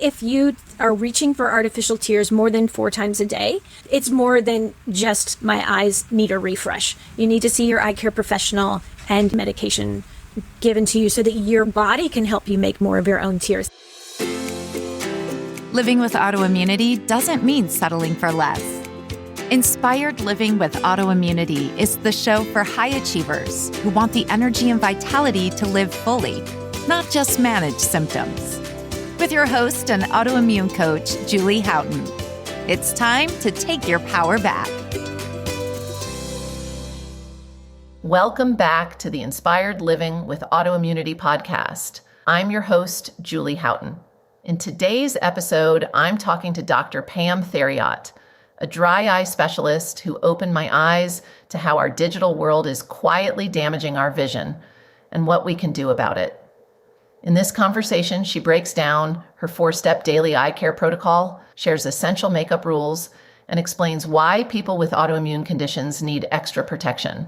If you are reaching for artificial tears more than 4 times a day, it's more than just my eyes need a refresh. You need to see your eye care professional and medication given to you so that your body can help you make more of your own tears. Living with autoimmunity doesn't mean settling for less. Inspired Living with Autoimmunity is the show for high achievers who want the energy and vitality to live fully, not just manage symptoms. With your host and autoimmune coach, Julie Houghton. It's time to take your power back. Welcome back to the Inspired Living with Autoimmunity podcast. I'm your host, Julie Houghton. In today's episode, I'm talking to Dr. Pam Theriot, a dry eye specialist who opened my eyes to how our digital world is quietly damaging our vision and what we can do about it. In this conversation, she breaks down her 4-step daily eye care protocol, shares essential makeup rules, and explains why people with autoimmune conditions need extra protection.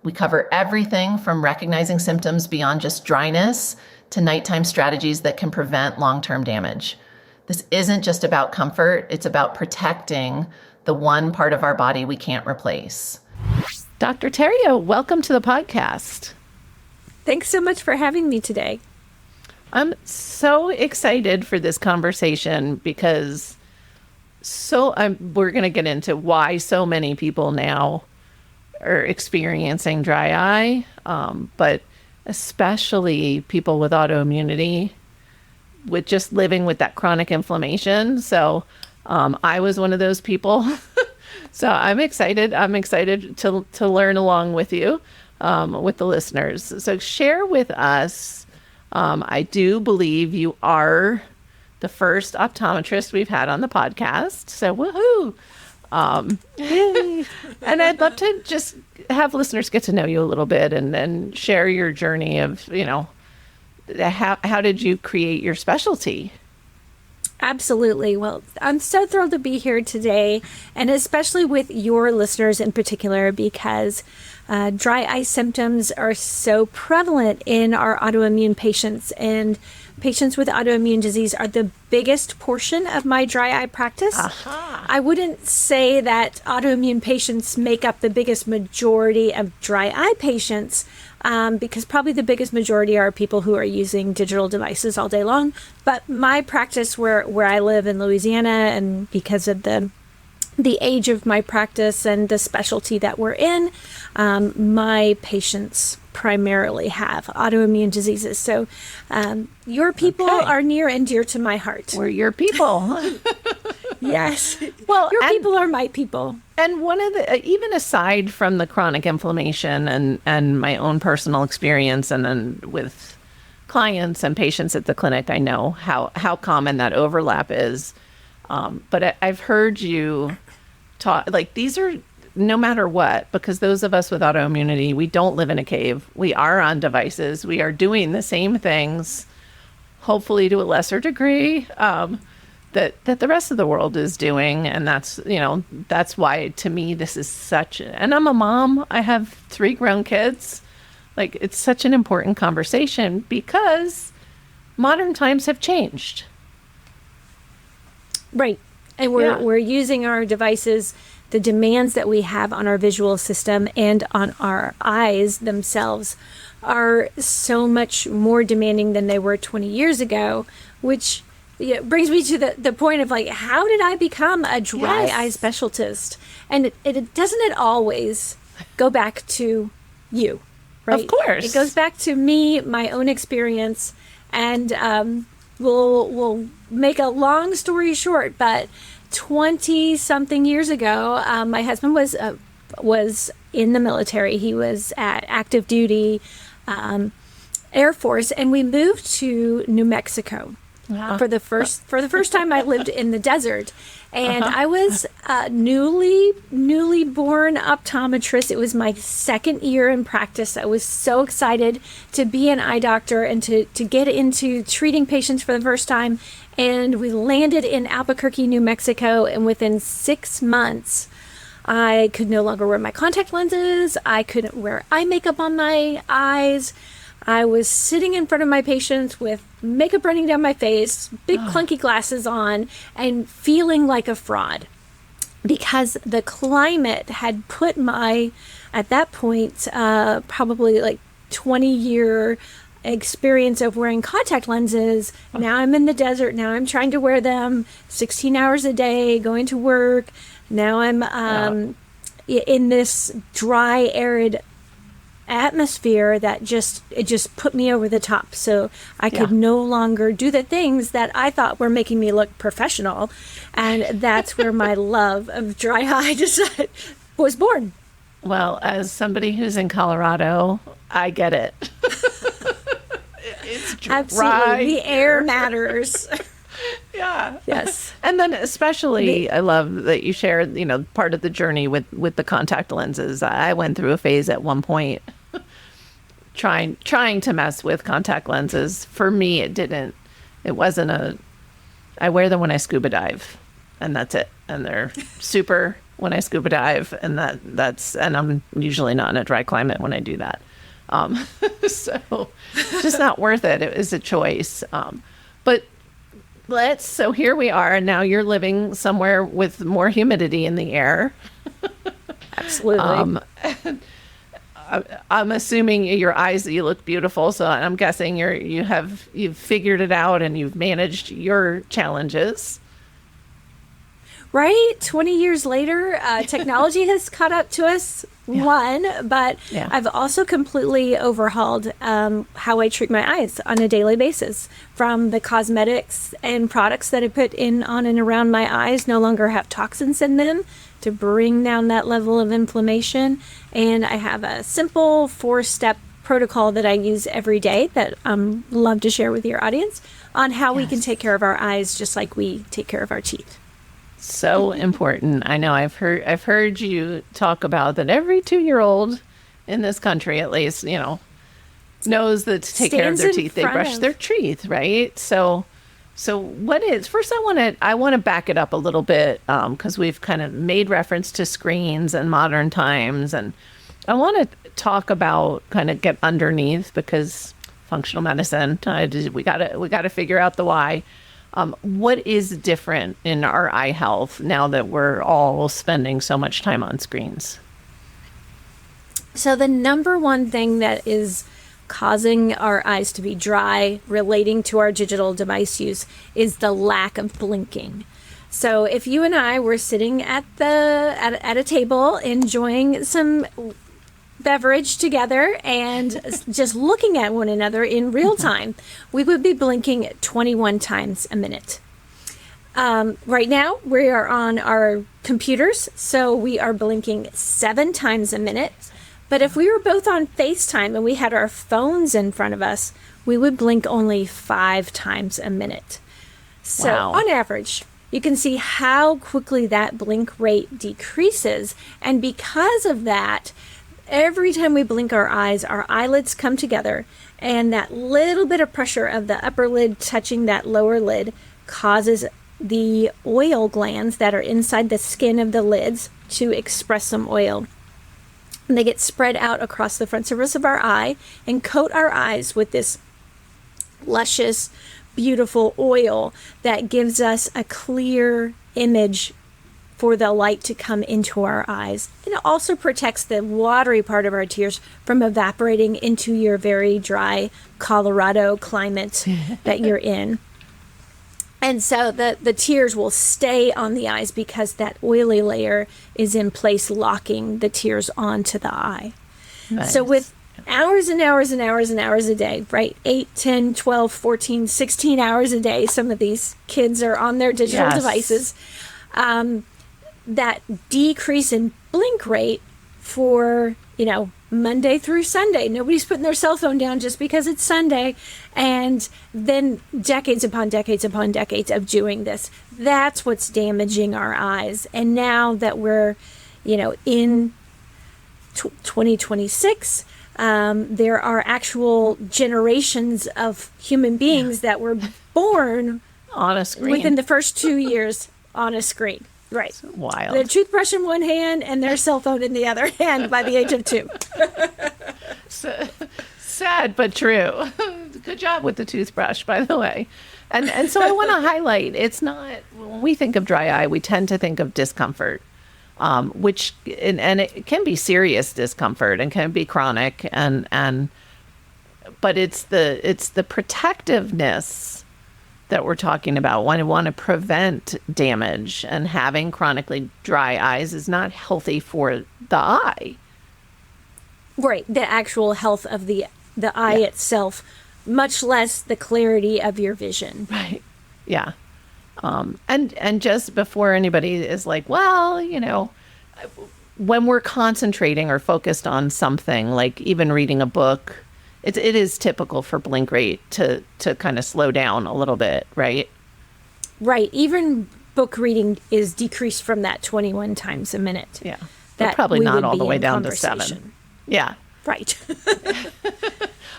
We cover everything from recognizing symptoms beyond just dryness to nighttime strategies that can prevent long-term damage. This isn't just about comfort, it's about protecting the one part of our body we can't replace. Dr. Theriot, welcome to the podcast. Thanks so much for having me today. I'm so excited for this conversation because we're going to get into why so many people now are experiencing dry eye, but especially people with autoimmunity, with just living with that chronic inflammation. So I was one of those people. So I'm excited. I'm excited to learn along with you, with the listeners. So share with us. I do believe you are the first optometrist we've had on the podcast. So woohoo! And I'd love to just have listeners get to know you a little bit and then share your journey of, how did you create your specialty? Absolutely. Well, I'm so thrilled to be here today, and especially with your listeners in particular, because dry eye symptoms are so prevalent in our autoimmune patients, and patients with autoimmune disease are the biggest portion of my dry eye practice. Aha. I wouldn't say that autoimmune patients make up the biggest majority of dry eye patients, because probably the biggest majority are people who are using digital devices all day long. But my practice where I live in Louisiana, and because of the age of my practice and the specialty that we're in, my patients primarily have autoimmune diseases. So your people are near and dear to my heart. We're your people. Yes. Well, your people are my people. And one of the, even aside from the chronic inflammation and my own personal experience, and then with clients and patients at the clinic, I know how common that overlap is. But I've heard you talk, like, these are no matter what, because those of us with autoimmunity, we don't live in a cave. We are on devices. We are doing the same things, hopefully to a lesser degree, that the rest of the world is doing. And that's why, to me, this is and I'm a mom. I have 3 grown kids. Like, it's such an important conversation because modern times have changed. Right. And we're using our devices, the demands that we have on our visual system and on our eyes themselves are so much more demanding than they were 20 years ago, which brings me to the point of, like, how did I become a dry eye specialist? And it doesn't it always go back to you, right? Of course. It goes back to me, my own experience, and we'll make a long story short, but 20-something years ago, my husband was in the military. He was at active duty Air Force, and we moved to New Mexico. Wow. For the first time I lived in the desert, and I was a newly born optometrist. It was my second year in practice. I was so excited to be an eye doctor and to get into treating patients for the first time. And we landed in Albuquerque, New Mexico, and within 6 months, I could no longer wear my contact lenses. I couldn't wear eye makeup on my eyes. I was sitting in front of my patients with makeup running down my face, big clunky glasses on, and feeling like a fraud because the climate had put at that point, probably like 20-year experience of wearing contact lenses. Now I'm in the desert. Now I'm trying to wear them 16 hours a day, going to work. Now I'm in this dry, arid atmosphere that just put me over the top. So I could no longer do the things that I thought were making me look professional. And that's where my love of dry eye was born. Well, as somebody who's in Colorado, I get it. It's dry. Absolutely. The air matters. Yeah. Yes. And then especially, I love that you shared, part of the journey with the contact lenses. I went through a phase at one point trying to mess with contact lenses. For me, it wasn't I wear them when I scuba dive, and that's it. And they're super when I scuba dive, and and I'm usually not in a dry climate when I do that. So it's just not worth it. It was a choice. But so here we are, and now you're living somewhere with more humidity in the air. Absolutely. I'm assuming your eyes, you look beautiful. So I'm guessing you've figured it out and you've managed your challenges. Right? 20 years later, technology has caught up to us, but I've also completely overhauled how I treat my eyes on a daily basis. From the cosmetics and products that I put on and around my eyes no longer have toxins in them to bring down that level of inflammation. And I have a simple 4-step protocol that I use every day that love to share with your audience on how we can take care of our eyes just like we take care of our teeth. So important. I know I've heard you talk about that every 2-year-old in this country, at least, knows that to take care of their teeth, they brush their teeth, right? So what is, first I want to back it up a little bit, because we've kind of made reference to screens and modern times, and I want to talk about, kind of get underneath, because functional medicine, we gotta figure out the why. What is different in our eye health now that we're all spending so much time on screens? So the number one thing that is causing our eyes to be dry, relating to our digital device use, is the lack of blinking. So if you and I were sitting at a table enjoying some beverage together and just looking at one another in real time, we would be blinking 21 times a minute. Right now, we are on our computers, so we are blinking 7 times a minute. But if we were both on FaceTime and we had our phones in front of us, we would blink only 5 times a minute. So on average, you can see how quickly that blink rate decreases. And because of that, every time we blink our eyes, our eyelids come together, and that little bit of pressure of the upper lid touching that lower lid causes the oil glands that are inside the skin of the lids to express some oil. And they get spread out across the front surface of our eye and coat our eyes with this luscious, beautiful oil that gives us a clear image for the light to come into our eyes. And it also protects the watery part of our tears from evaporating into your very dry Colorado climate that you're in. And so the tears will stay on the eyes because that oily layer is in place, locking the tears onto the eye. Nice. So with hours and hours and hours and hours a day, right? 8, 10, 12, 14, 16 hours a day. Some of these kids are on their digital devices. That decrease in blink rate for, Monday through Sunday. Nobody's putting their cell phone down just because it's Sunday. And then decades upon decades upon decades of doing this. That's what's damaging our eyes. And now that we're, in 2026, there are actual generations of human beings that were born on a screen within the first 2 years on a screen. Right. It's wild. Their toothbrush in one hand and their cell phone in the other hand by the age of 2. Sad but true. Good job with the toothbrush, by the way. And so I want to highlight, it's not, when we think of dry eye, we tend to think of discomfort, which, and it can be serious discomfort and can be chronic, but it's the protectiveness that we're talking about. When we want to prevent damage, and having chronically dry eyes is not healthy for the eye. Right. The actual health of the eye itself, much less the clarity of your vision. Right. Yeah. And just before anybody is like, well, when we're concentrating or focused on something, like even reading a book, it is typical for blink rate to kind of slow down a little bit, right? Right. Even book reading is decreased from that 21 times a minute. Yeah. But probably not all the way down to 7. Yeah. Right.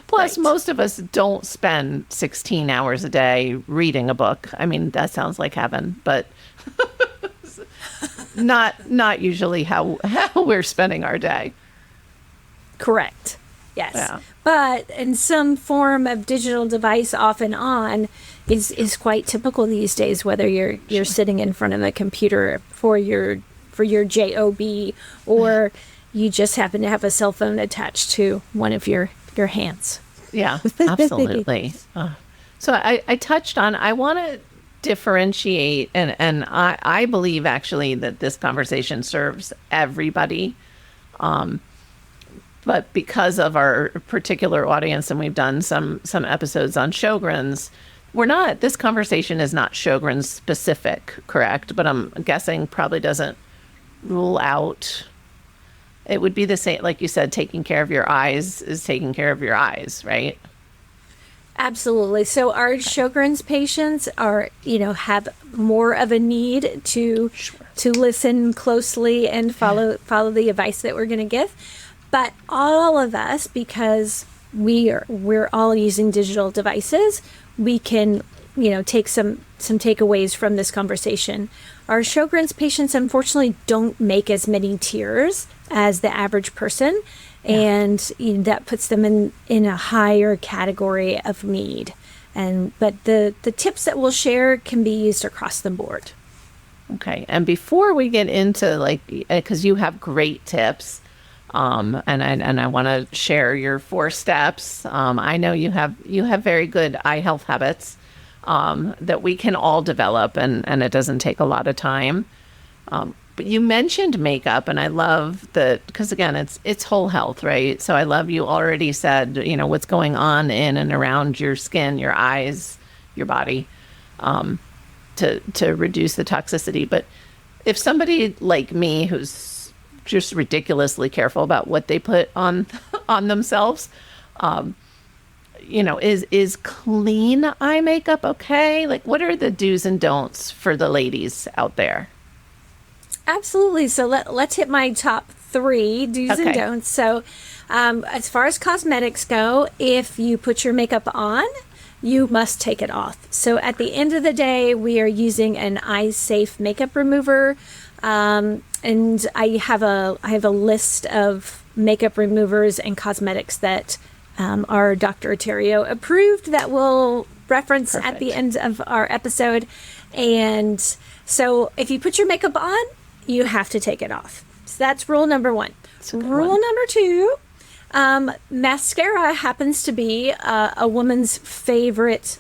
Plus, right. Most of us don't spend 16 hours a day reading a book. I mean, that sounds like heaven, but not usually how we're spending our day. Correct. Yes. Yeah. But in some form of digital device off and on is quite typical these days, whether you're sitting in front of a computer for your job, or you just happen to have a cell phone attached to one of your hands. Yeah, absolutely. So I touched on, I want to differentiate, and I believe actually that this conversation serves everybody. But because of our particular audience, and we've done some episodes on Sjogren's, this conversation is not Sjogren's specific, correct? But I'm guessing probably doesn't rule out. It would be the same, like you said, taking care of your eyes is taking care of your eyes, right? Absolutely. So our Sjogren's patients have more of a need to listen closely and follow the advice that we're going to give. But all of us, because we're all using digital devices, we can take some takeaways from this conversation. Our Sjogren's patients, unfortunately, don't make as many tears as the average person, and that puts them in a higher category of need. But the tips that we'll share can be used across the board. Okay, and before we get into because you have great tips, and I want to share your 4 steps. I know you have very good eye health habits that we can all develop, and it doesn't take a lot of time. But you mentioned makeup, and I love that, because again, it's whole health, right? So I love you already said, what's going on in and around your skin, your eyes, your body, to reduce the toxicity. But if somebody like me, who's just ridiculously careful about what they put on themselves, is clean eye makeup okay? Like, what are the do's and don'ts for the ladies out there? Absolutely. So let's hit my top 3 do's and don'ts. So as far as cosmetics go, if you put your makeup on, you must take it off. So at the end of the day, we are using an eye safe makeup remover. And I have a list of makeup removers and cosmetics that our Dr. Theriot approved that we'll reference at the end of our episode. And so if you put your makeup on, you have to take it off. So that's rule number 1. Rule number 2, mascara happens to be a woman's favorite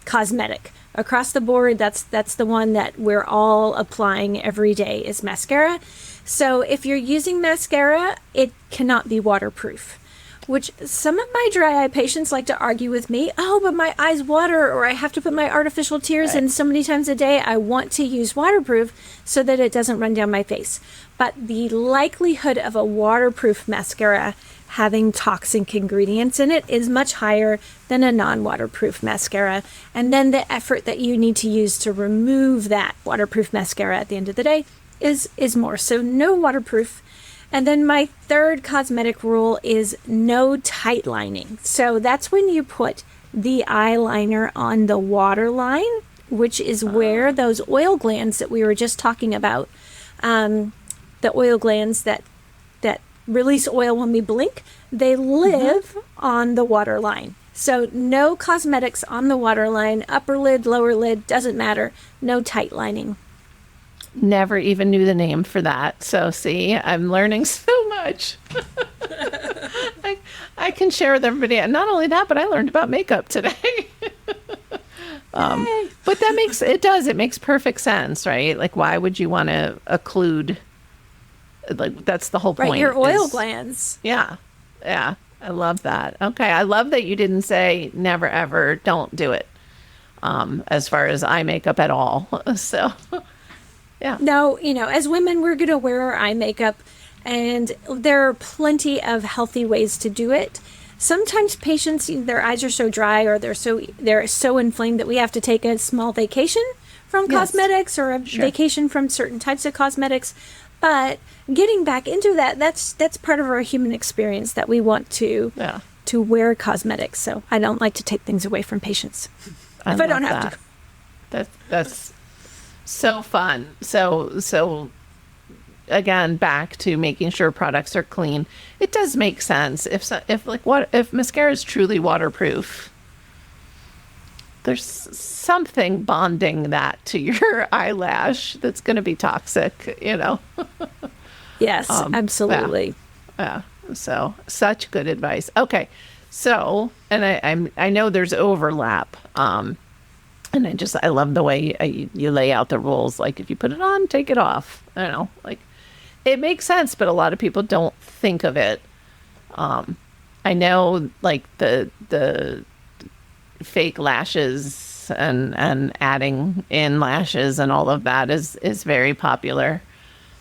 cosmetic. Across the board, that's the one that we're all applying every day is mascara. So if you're using mascara, it cannot be waterproof, which some of my dry eye patients like to argue with me. Oh, but my eyes water, or I have to put my artificial tears in so many times a day. I want to use waterproof so that it doesn't run down my face. But the likelihood of a waterproof mascara having toxic ingredients in it is much higher than a non-waterproof mascara. And then the effort that you need to use to remove that waterproof mascara at the end of the day is more. So no waterproof. And then my 3rd cosmetic rule is no tight lining. So that's when you put the eyeliner on the waterline, which is where those oil glands that we were just talking about, the oil glands that release oil when we blink, they live on the waterline. So no cosmetics on the waterline, upper lid, lower lid, doesn't matter. No tight lining. Never even knew the name for that. So see, I'm learning so much. I can share with everybody. And not only that, but I learned about makeup today. But it makes perfect sense, right? Like, why would you want to occlude? Like, that's the whole point. Right, your oil glands. Yeah. Yeah. I love that. Okay. I love that you didn't say never, ever, don't do it. As far as eye makeup at all. So, yeah. No, as women, we're going to wear our eye makeup, and there are plenty of healthy ways to do it. Sometimes patients, their eyes are so dry or they're so inflamed that we have to take a small vacation from cosmetics or a vacation from certain types of cosmetics. But getting back into that's part of our human experience, that we want to wear cosmetics. So I don't like to take things away from patients if I don't have to. That's so fun. So again, back to making sure products are clean. It does make sense if mascara is truly waterproof. There's something bonding that to your eyelash that's going to be toxic, Yes, absolutely. Yeah. So such good advice. Okay. So, and I know there's overlap. And I love the way you lay out the rules. Like, if you put it on, take it off. I don't know, like, it makes sense, but a lot of people don't think of it. I know, like, the fake lashes and adding in lashes and all of that is very popular.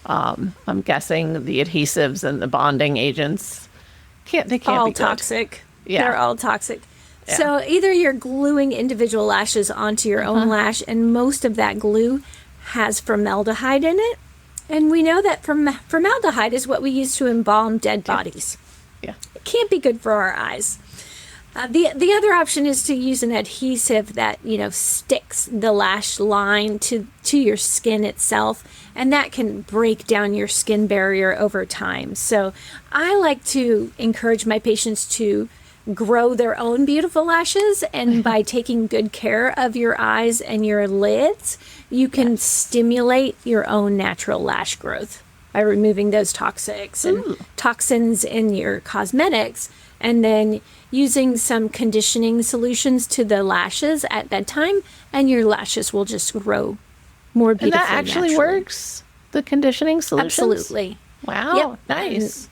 I'm guessing the adhesives and the bonding agents can't be good. Toxic. Yeah. They're all toxic. Yeah. So either you're gluing individual lashes onto your own lash, and most of that glue has formaldehyde in it. And we know that formaldehyde is what we use to embalm dead bodies. Yeah. It can't be good for our eyes. The other option is to use an adhesive that, sticks the lash line to your skin itself, and that can break down your skin barrier over time. So I like to encourage my patients to grow their own beautiful lashes, and by taking good care of your eyes and your lids, you can stimulate your own natural lash growth by removing those toxics and toxins in your cosmetics, and then using some conditioning solutions to the lashes at bedtime, and your lashes will just grow more beautifully. And that actually works? The conditioning solutions? Absolutely. Wow. Yep. Nice. And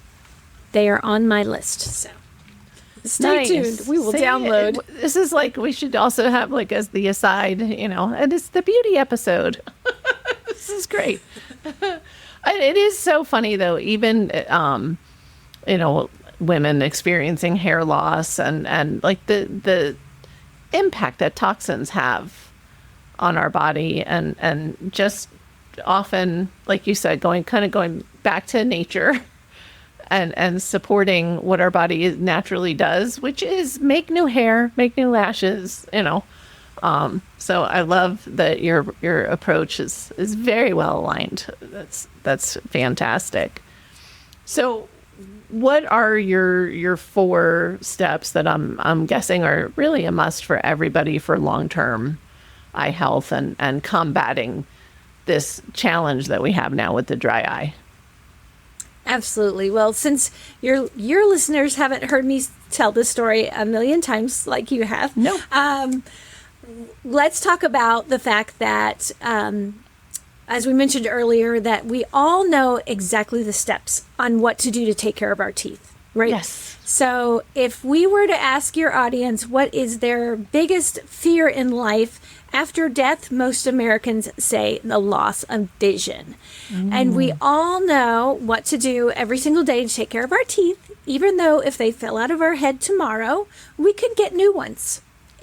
they are on my list, so stay tuned. We will download. This is like, we should also have, like, as the aside, and it's the beauty episode. This is great. It is so funny, though, even, women experiencing hair loss and like the impact that toxins have on our body, and just often, like you said, going back to nature and supporting what our body naturally does, which is make new hair, make new lashes, So I love that your approach is very well aligned. That's fantastic. So what are your 4 steps that I'm guessing are really a must for everybody for long-term eye health and combating this challenge that we have now with the dry eye? Absolutely. Well, since your listeners haven't heard me tell this story a million times like you have, no. Let's talk about the fact that, as we mentioned earlier, that we all know exactly the steps on what to do to take care of our teeth, right? Yes. So if we were to ask your audience what is their biggest fear in life, after death, most Americans say the loss of vision. And we all know what to do every single day to take care of our teeth, even though if they fell out of our head tomorrow, we could get new ones.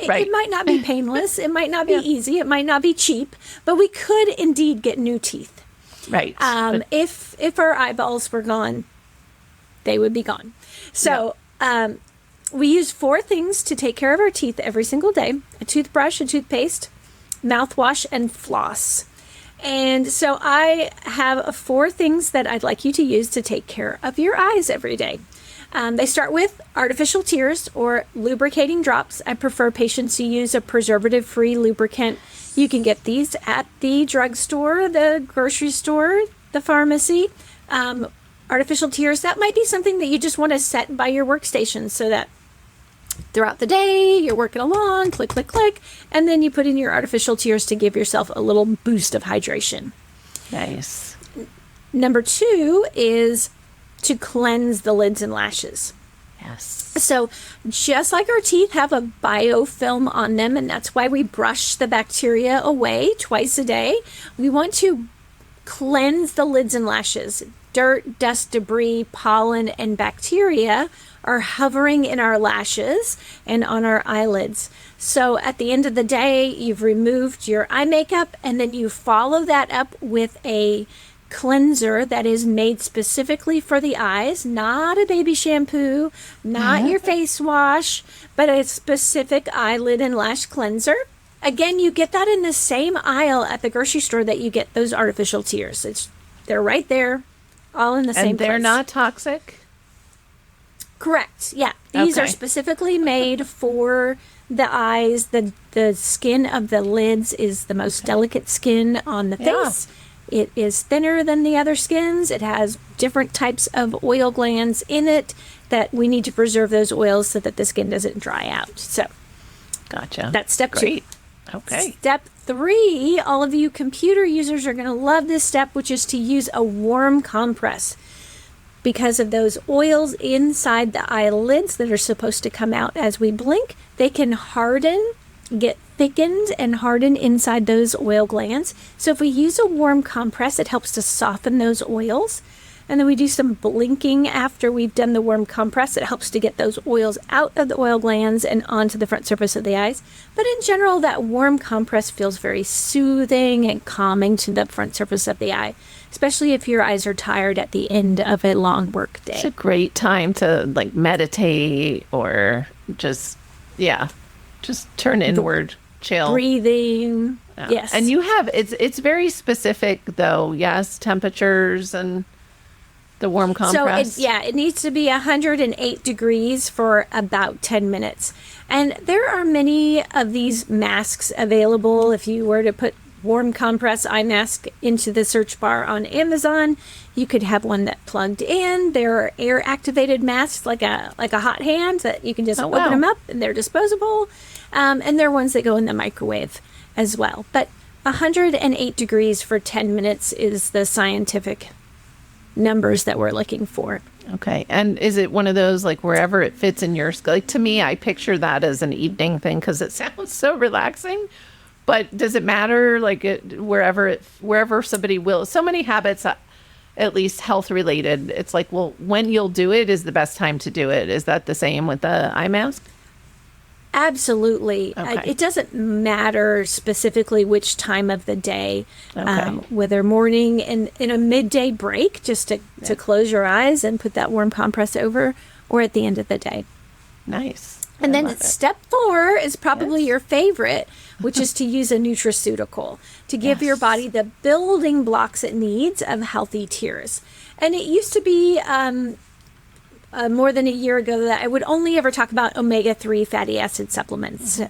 Right. It might not be painless, it might not be easy, it might not be cheap, but we could indeed get new teeth. Right. If our eyeballs were gone, they would be gone. So we use 4 things to take care of our teeth every single day: a toothbrush, a toothpaste, mouthwash, and floss. And so I have 4 things that I'd like you to use to take care of your eyes every day. They start with artificial tears or lubricating drops. I prefer patients to use a preservative-free lubricant. You can get these at the drugstore, the grocery store, the pharmacy. Artificial tears, that might be something that you just want to set by your workstation so that throughout the day you're working along, click, click, click, and then you put in your artificial tears to give yourself a little boost of hydration. Nice. Number 2 is to cleanse the lids and lashes. Yes. So just like our teeth have a biofilm on them, and that's why we brush the bacteria away twice a day, we want to cleanse the lids and lashes. Dirt, dust, debris, pollen, and bacteria are hovering in our lashes and on our eyelids. So at the end of the day, you've removed your eye makeup, and then you follow that up with a cleanser that is made specifically for the eyes, not a baby shampoo, not your face wash, but a specific eyelid and lash cleanser. Again, you get that in the same aisle at the grocery store that you get those artificial tears. They're right there, all in the same place. And they're not toxic? Correct. Yeah. These are specifically made for the eyes. The skin of the lids is the most delicate skin on the face. It is thinner than the other skins. It has different types of oil glands in it that we need to preserve those oils so that the skin doesn't dry out. So, gotcha. That's step 2. Okay. Step 3, all of you computer users are going to love this step, which is to use a warm compress. Because of those oils inside the eyelids that are supposed to come out as we blink, they can harden, get thickened and harden inside those oil glands. So if we use a warm compress, it helps to soften those oils. And then we do some blinking after we've done the warm compress. It helps to get those oils out of the oil glands and onto the front surface of the eyes. But in general, that warm compress feels very soothing and calming to the front surface of the eye, especially if your eyes are tired at the end of a long work day. It's a great time to like meditate or just turn inward, chill. Breathing. Yeah. Yes. And you have, it's very specific though. Yes. Temperatures and the warm compress. So it needs to be 108 degrees for about 10 minutes. And there are many of these masks available. If you were to put warm compress eye mask into the search bar on Amazon, you could have one that plugged in. There are air activated masks like a hot hand that you can just open them up and they're disposable. And there are ones that go in the microwave as well. But 108 degrees for 10 minutes is the scientific numbers that we're looking for. Okay. And is it one of those like wherever it fits in your, like to me, I picture that as an evening thing because it sounds so relaxing. But does it matter like wherever somebody will? So many habits, at least health related. It's like, well, when you'll do it is the best time to do it. Is that the same with the eye mask? Absolutely. Okay. It doesn't matter specifically which time of the day, Okay. Whether morning and in a midday break, just to close your eyes and put that warm compress over, or at the end of the day. Nice. And then step 4 is probably your favorite, which is to use a nutraceutical to give your body the building blocks it needs of healthy tears. And it used to be more than a year ago that I would only ever talk about omega-3 fatty acid supplements.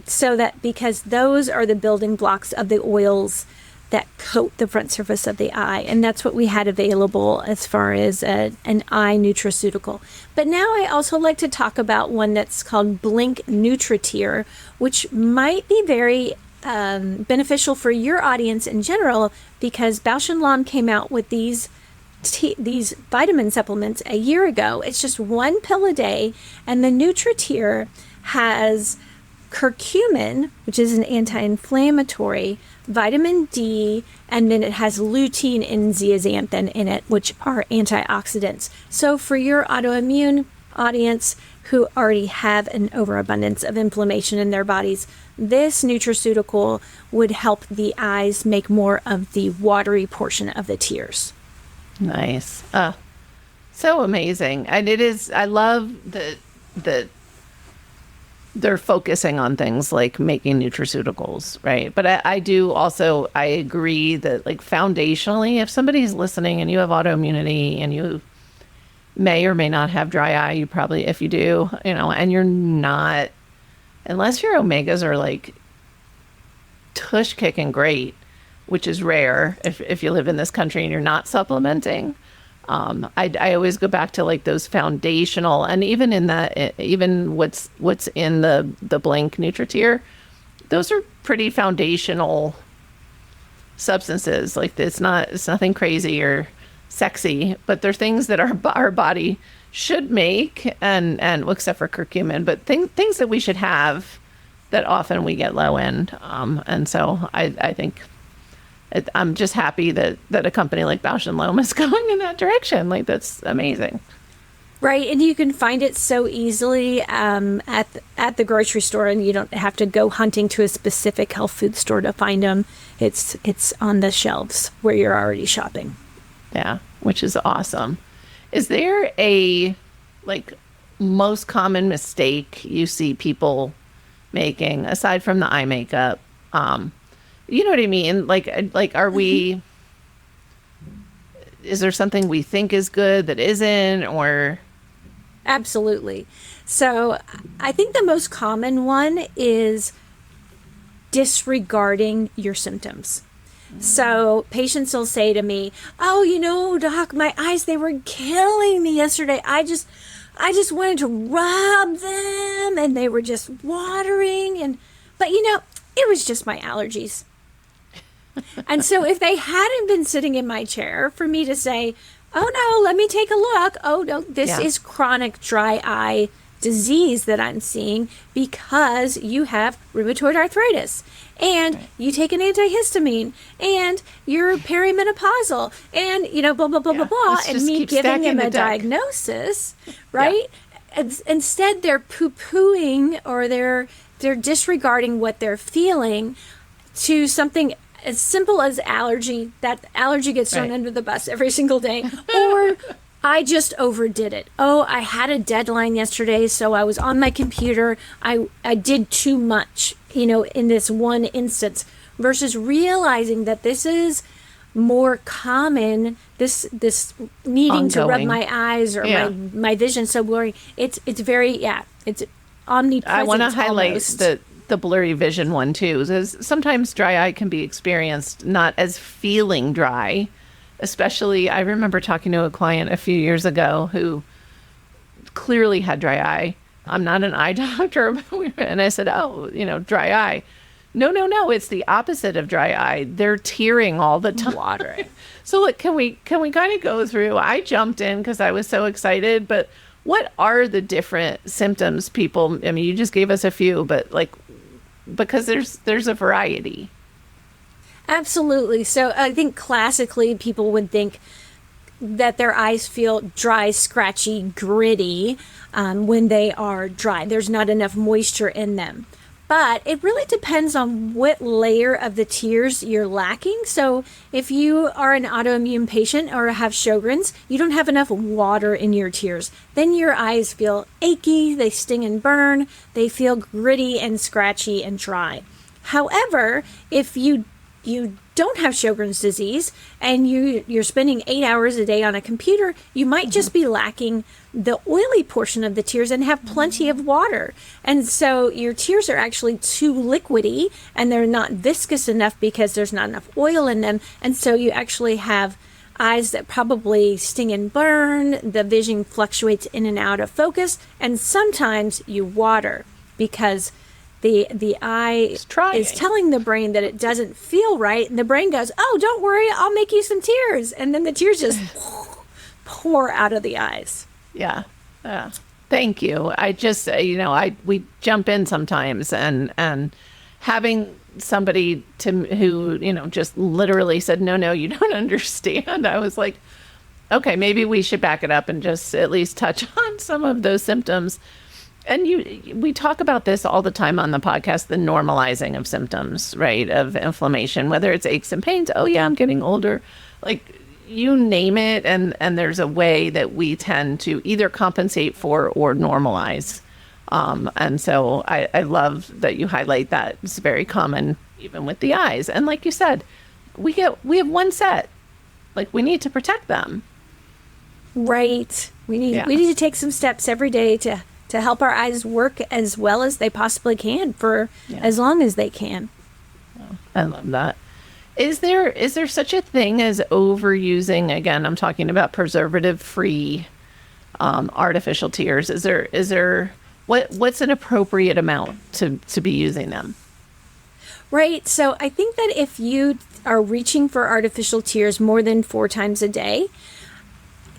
So that because those are the building blocks of the oils that coat the front surface of the eye. And that's what we had available as far as an eye nutraceutical. But now I also like to talk about one that's called Blink NutriTear, which might be very beneficial for your audience in general because Bausch & Lomb came out with these vitamin supplements a year ago. It's just 1 pill a day, and the NutriTear has curcumin, which is an anti-inflammatory, vitamin D, and then it has lutein and zeaxanthin in it, which are antioxidants. So for your autoimmune audience who already have an overabundance of inflammation in their bodies, this nutraceutical would help the eyes make more of the watery portion of the tears. Nice. So amazing. And it is, I love the they're focusing on things like making nutraceuticals, right? But I agree that like foundationally, if somebody's listening and you have autoimmunity and you may or may not have dry eye, you probably, if you do, and you're not, unless your omegas are like tush kicking great, which is rare if you live in this country and you're not supplementing. I always go back to like those foundational, and even in that, even what's in the blank NutriTier, those are pretty foundational substances. Like it's nothing crazy or sexy, but they're things that our body should make, and well, except for curcumin, but things that we should have that often we get low in. And so I think. I'm just happy that a company like Bausch & Lomb is going in that direction. Like, that's amazing. Right, and you can find it so easily at the grocery store, and you don't have to go hunting to a specific health food store to find them. It's on the shelves where you're already shopping. Yeah, which is awesome. Is there a, like, most common mistake you see people making, aside from the eye makeup? You know what I mean? Like, are we, is there something we think is good that isn't, or? Absolutely. So I think the most common one is disregarding your symptoms. So patients will say to me, "Oh, doc, my eyes, they were killing me yesterday. I just wanted to rub them and they were just watering, but it was just my allergies." And so if they hadn't been sitting in my chair for me to say, "Oh no, let me take a look. Oh no, this is chronic dry eye disease that I'm seeing because you have rheumatoid arthritis and you take an antihistamine and you're perimenopausal and blah blah blah blah blah," and me giving them a diagnosis, right? Instead, they're poo-pooing or they're disregarding what they're feeling to something as simple as allergy. That allergy gets thrown under the bus every single day. Or I just overdid it. Oh, I had a deadline yesterday, so I was on my computer. I did too much, in this one instance, versus realizing that this is more common, this needing to rub my eyes or my vision so blurry. It's very, it's omnipresent. I want to highlight almost. the blurry vision one too, is sometimes dry eye can be experienced not as feeling dry. Especially, I remember talking to a client a few years ago who clearly had dry eye. I'm not an eye doctor, and I said, dry eye. No, it's the opposite of dry eye. They're tearing all the time. Watering. So look, can we kind of go through? I jumped in because I was so excited, but what are the different symptoms people, I mean, you just gave us a few, but like, because there's a variety. Absolutely. So I think classically people would think that their eyes feel dry, scratchy, gritty when they are dry. There's not enough moisture in them. But it really depends on what layer of the tears you're lacking. So if you are an autoimmune patient or have Sjogren's, you don't have enough water in your tears. Then your eyes feel achy, they sting and burn, they feel gritty and scratchy and dry. However, if you don't have Sjogren's disease and you're spending 8 hours a day on a computer, you might just be lacking the oily portion of the tears and have plenty of water. And so your tears are actually too liquidy and they're not viscous enough because there's not enough oil in them. And so you actually have eyes that probably sting and burn, the vision fluctuates in and out of focus, and sometimes you water because the eye is telling the brain that it doesn't feel right, and the brain goes, "Oh, don't worry, I'll make you some tears," and then the tears just pour out of the eyes. Yeah. Thank you. I just, we jump in sometimes, and having somebody who just literally said, no, you don't understand. I was like, okay, maybe we should back it up and just at least touch on some of those symptoms. And we talk about this all the time on the podcast, the normalizing of symptoms, right, of inflammation, whether it's aches and pains. Oh, yeah, I'm getting older. Like, you name it, and there's a way that we tend to either compensate for or normalize And so I love that you highlight that. It's very common even with the eyes. And like you said, we have one set. Like, we need to protect them. Right. We need to take some steps every day to help our eyes work as well as they possibly can for as long as they can. I love that. Is there such a thing as overusing? Again, I'm talking about preservative-free artificial tears. Is there what's an appropriate amount to be using them? Right. So I think that if you are reaching for artificial tears more than 4 times a day,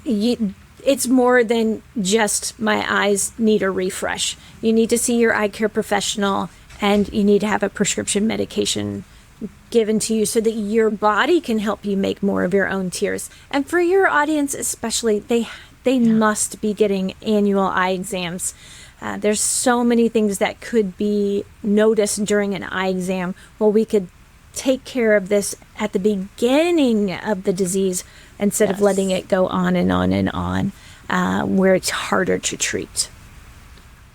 it's more than just my eyes need a refresh. You need to see your eye care professional, and you need to have a prescription medication given to you so that your body can help you make more of your own tears. And for your audience especially, they must be getting annual eye exams. There's so many things that could be noticed during an eye exam. Well, we could take care of this at the beginning of the disease instead of letting it go on and on and on, where it's harder to treat.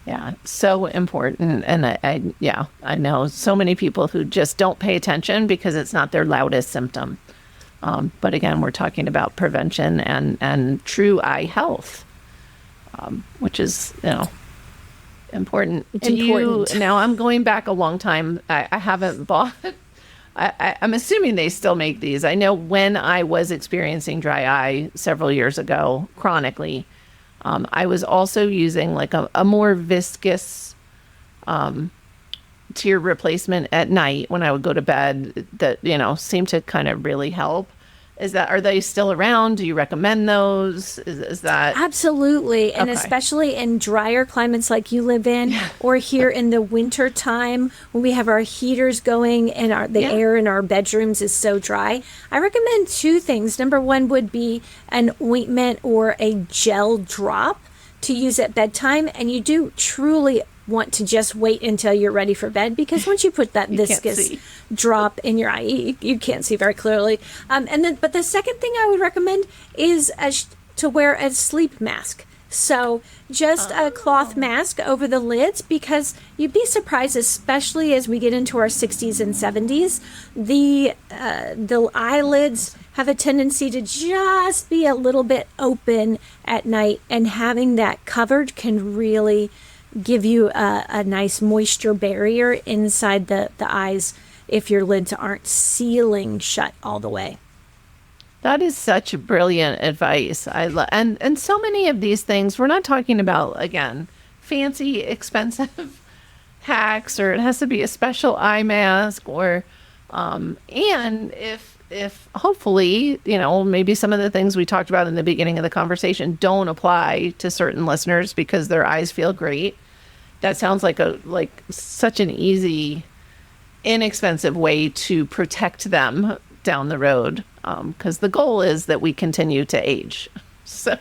Yeah, so important. And I know so many people who just don't pay attention because it's not their loudest symptom. But again, we're talking about prevention and true eye health, which is, important. Now, I'm going back a long time. I haven't bought. I'm assuming they still make these. I know when I was experiencing dry eye several years ago, chronically, I was also using like a more viscous tear replacement at night when I would go to bed that, seemed to kind of really help. Are they still around? Do you recommend those? Is that? Absolutely. And especially in drier climates like you live in, or here in the winter time when we have our heaters going and the air in our bedrooms is so dry. I recommend 2 things. Number 1 would be an ointment or a gel drop to use at bedtime. And you do truly want to just wait until you're ready for bed, because once you put that viscous drop in your eye, you can't see very clearly. But the second thing I would recommend is to wear a sleep mask. So just a cloth mask over the lids, because you'd be surprised, especially as we get into our 60s and 70s, the eyelids have a tendency to just be a little bit open at night, and having that covered can really give you a nice moisture barrier inside the eyes if your lids aren't sealing shut all the way. That is such brilliant advice. And so many of these things, we're not talking about, again, fancy, expensive hacks, or it has to be a special eye mask, or and if hopefully, maybe some of the things we talked about in the beginning of the conversation don't apply to certain listeners because their eyes feel great. That sounds like such an easy, inexpensive way to protect them down the road, because the goal is that we continue to age. So,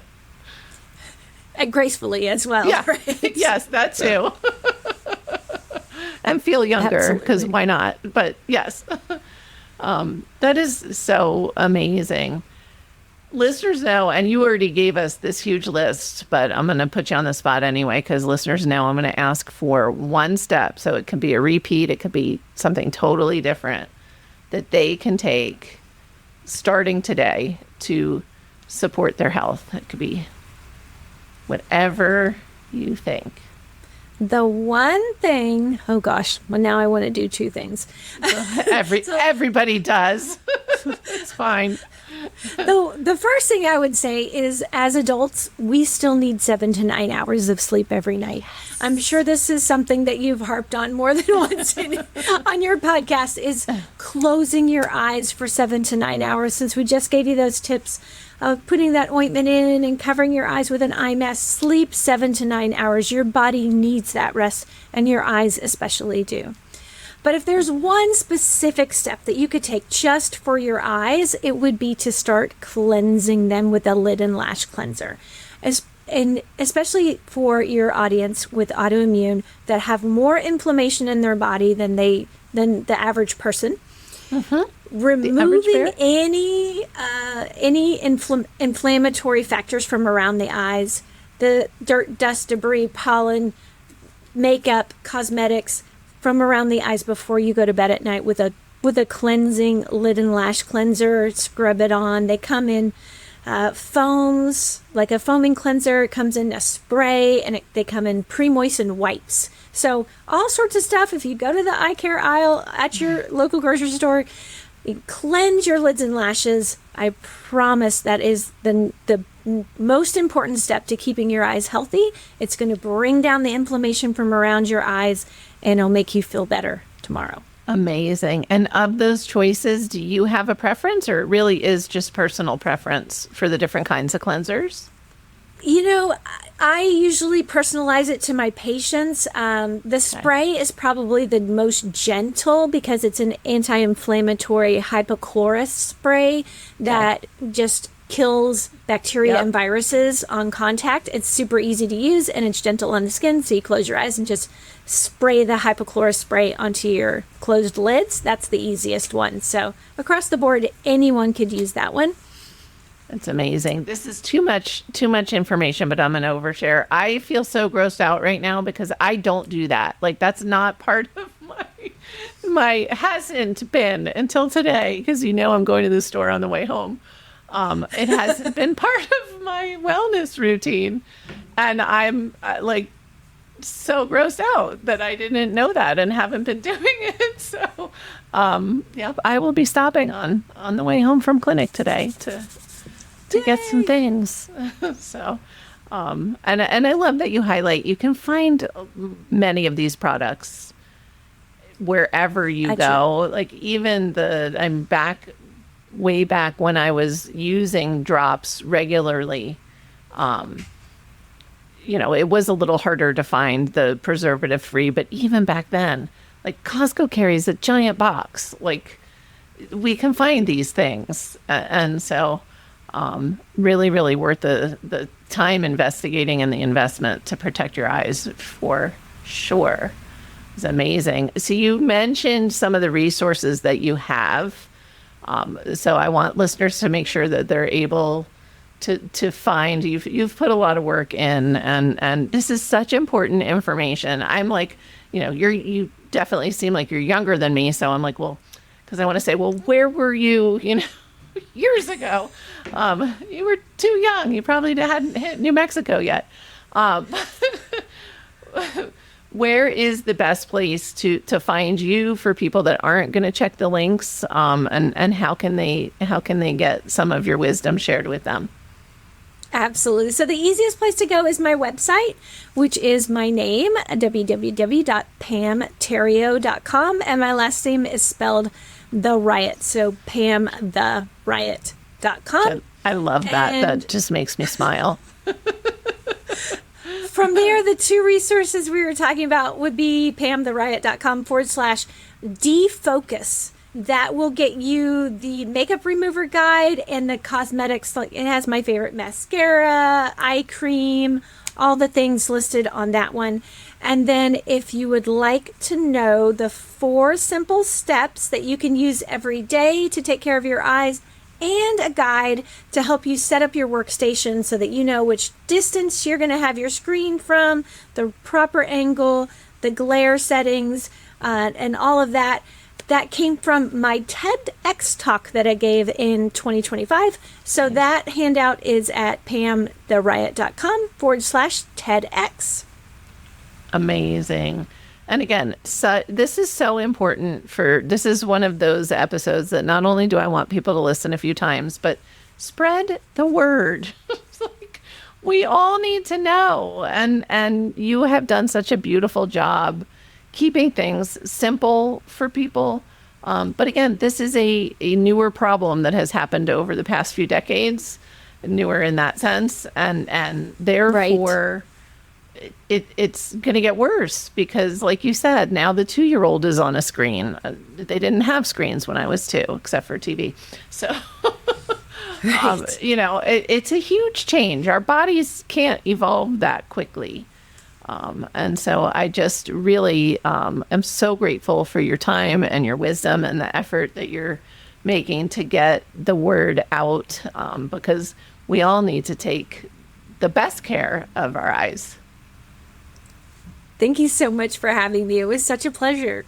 and gracefully as well. Yeah. Right? Yes, that too. And feel younger, because why not? But yes, that is so amazing. Listeners know, and you already gave us this huge list, but I'm going to put you on the spot anyway, because listeners know I'm going to ask for one step. So it could be a repeat. It could be something totally different that they can take starting today to support their health. It could be whatever you think. The one thing, oh gosh, well, now I want to do 2 things. Everybody does. It's fine. The first thing I would say is, as adults, we still need 7 to 9 hours of sleep every night. I'm sure this is something that you've harped on more than once on your podcast, is closing your eyes for 7 to 9 hours. Since we just gave you those tips of putting that ointment in and covering your eyes with an eye mask, sleep 7 to 9 hours. Your body needs that rest, and your eyes especially do. But if there's one specific step that you could take just for your eyes, it would be to start cleansing them with a lid and lash cleanser. And especially for your audience with autoimmune that have more inflammation in their body than the average person. Mm-hmm. Removing any inflammatory factors from around the eyes, the dirt, dust, debris, pollen, makeup, cosmetics from around the eyes before you go to bed at night with a cleansing lid and lash cleanser. Scrub it on. They come in foams, like a foaming cleanser. It comes in a spray, and they come in pre-moistened wipes. So all sorts of stuff. If you go to the eye care aisle at your local grocery store, cleanse your lids and lashes. I promise that is the most important step to keeping your eyes healthy. It's going to bring down the inflammation from around your eyes, and it'll make you feel better tomorrow. Amazing. And of those choices, do you have a preference, or it really is just personal preference for the different kinds of cleansers? You know, I usually personalize it to my patients. The spray is probably the most gentle because it's an anti-inflammatory hypochlorous spray that just kills bacteria and viruses on contact. It's super easy to use, and it's gentle on the skin. So you close your eyes and just spray the hypochlorous spray onto your closed lids. That's the easiest one. So across the board, anyone could use that one. That's amazing. This is too much information, but I'm going to overshare. I feel so grossed out right now because I don't do that. Like, that's not part of my hasn't been until today, because I'm going to the store on the way home. It hasn't been part of my wellness routine, and I'm so grossed out that I didn't know that and haven't been doing it. So, I will be stopping on the way home from clinic today to get some things. So, and I love that you highlight, you can find many of these products wherever you go. Like, even I'm way back when I was using drops regularly. It was a little harder to find the preservative free, but even back then, like, Costco carries a giant box. Like, we can find these things. And so, really, really worth the time investigating and the investment to protect your eyes, for sure. It's amazing. So you mentioned some of the resources that you have. So I want listeners to make sure that they're able to find. You've put a lot of work in, and this is such important information. I'm like, you definitely seem like you're younger than me. So I'm like, well, because I want to say, well, where were you, years ago? You were too young. You probably hadn't hit New Mexico yet. Where is the best place to find you for people that aren't going to check the links? And how can they get some of your wisdom shared with them? Absolutely. So the easiest place to go is my website, which is my name, www.pamtheriot.com. And my last name is spelled The Riot. So pamtheriot.com. I love that. That just makes me smile. From there, the two resources we were talking about would be pamtheriot.com/defocus. That will get you the makeup remover guide and the cosmetics. Like, it has my favorite mascara, eye cream, all the things listed on that one. And then if you would like to know the 4 simple steps that you can use every day to take care of your eyes, and a guide to help you set up your workstation so that you know which distance you're going to have your screen from, the proper angle, the glare settings, and all of that. That came from my TEDx talk that I gave in 2025. So that handout is at pamtheriot.com/TEDx. Amazing. And again, so this is so important this is one of those episodes that not only do I want people to listen a few times, but spread the word. We all need to know. And you have done such a beautiful job keeping things simple for people. But again, this is a newer problem that has happened over the past few decades, newer in that sense. And therefore, it's going to get worse because, like you said, now the 2-year-old is on a screen. They didn't have screens when I was 2, except for TV. So, it's a huge change. Our bodies can't evolve that quickly. And so I just really am so grateful for your time and your wisdom and the effort that you're making to get the word out, because we all need to take the best care of our eyes. Thank you so much for having me. It was such a pleasure.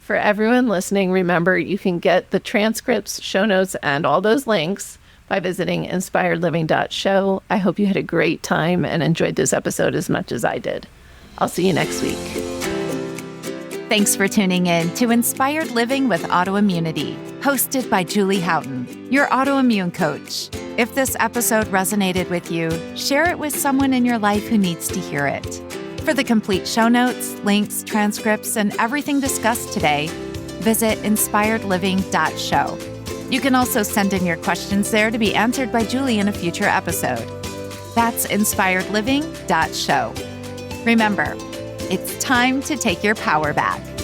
For everyone listening, remember you can get the transcripts, show notes, and all those links by visiting inspiredliving.show. I hope you had a great time and enjoyed this episode as much as I did. I'll see you next week. Thanks for tuning in to Inspired Living with Autoimmunity, hosted by Julie Houghton, your autoimmune coach. If this episode resonated with you, share it with someone in your life who needs to hear it. For the complete show notes, links, transcripts, and everything discussed today, visit inspiredliving.show. You can also send in your questions there to be answered by Julie in a future episode. That's inspiredliving.show. Remember, it's time to take your power back.